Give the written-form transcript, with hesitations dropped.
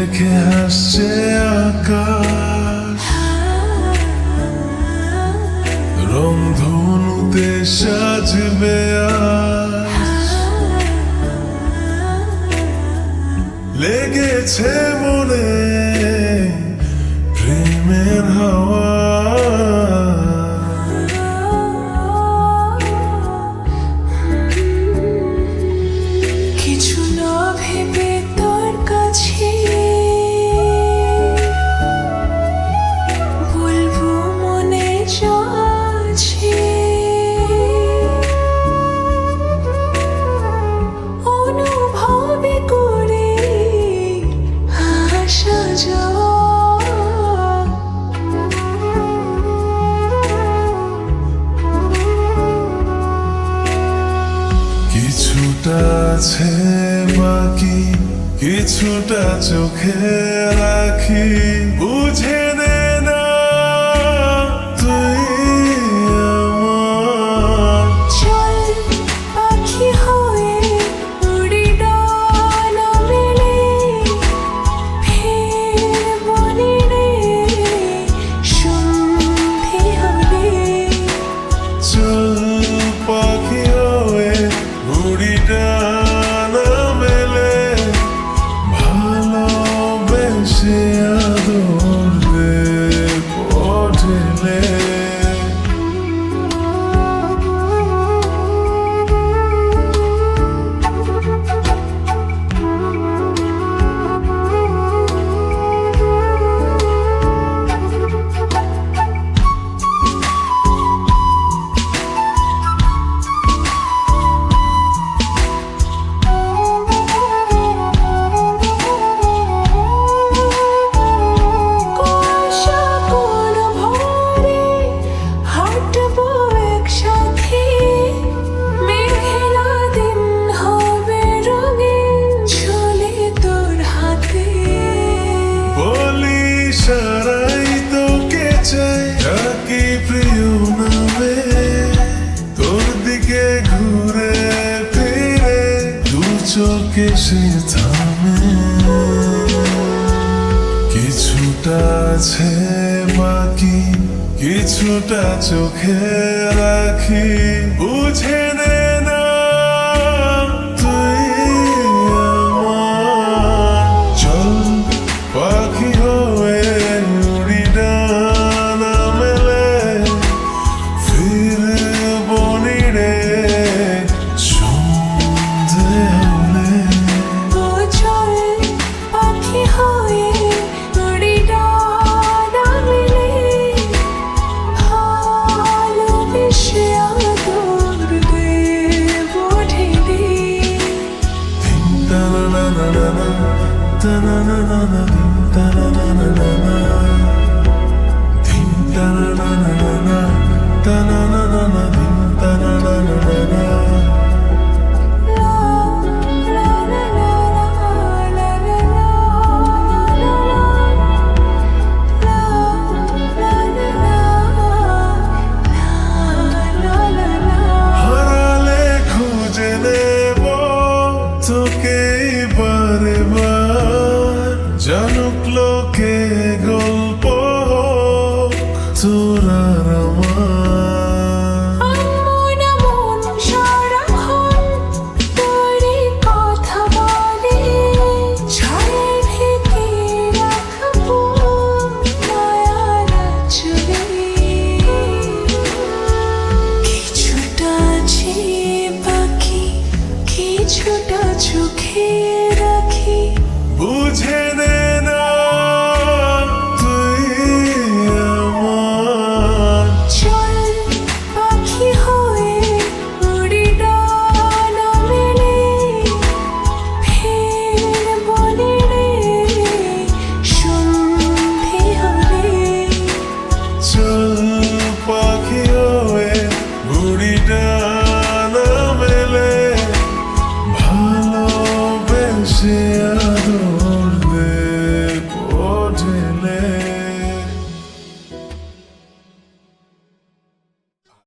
রেখে হাসছে আকাশ, রংধনুতে সাজবে আজ। লেগেছে মনে প্রেমের হাওয়া, কিছু না ভেবে তোর কাছে বলবো মনে যা আছে। অনুভবে করে আসা যাওয়া, কিছুটা আছে বাকি, কিছুটা চোখে রাখি। বুঝে নে না তুই আমার, চল পাখি হয়ে উড়ি ডানা মেলে, ফের বনে রে সন্ধে হলে। চল পাখি হয়ে উড়ি ডানা মেলে, ভালোবেসে আদর দেব ঢেলে। কুয়াশা কোন ভোরে হাঁটবো একসাথে, মেঘলা দিন হবে রঙিন ঝোলে তোর হাতে। বলি সারাই তোকে চাই, ডাকি প্রিয় নামে, তোর দিকে ঘুরে ফিরে দু চোখে সে থামে। কিছুটা আছে বাকি, কিছুটা চোখে রাখি। বুঝে নে না তুই আমার, চল পাখি হয়ে উড়ি ডানা মেলে, ফিরব নিড়ে সন্ধে হলে। ও চল পাখি হয়ে উড়ি ডানা মেলে, ভালোবেসে আদর দেব ঢেলে। Ta-na-na-na-na-na, ta-na-na-na-na, ta-na-na-na-na-na, ta-na-na-na-na-na, ta-na-na-na-na, ta-na-na-na-na-na. হারালে খুঁজে নেব তোকে বারে বার, জানুক লোকে গল্প হোক তোর আর আমার। মন মন সারাক্ষণ তোরই কথা বলে, ছায়া ঢেকে রাখবো মায়ার আঁচলে। কিছুটা আছে বাকি, কিছুটা চোখে রাখি। বুঝে নে না তুই আমার, চল পাখি হয়ে উড়ি ডানা মেলে, ফের বনে রে সন্ধে হলে। চল পাখি হয়ে উড়ি ডানা মেলে, ভালোবেসে আদর দেব ঢেলে।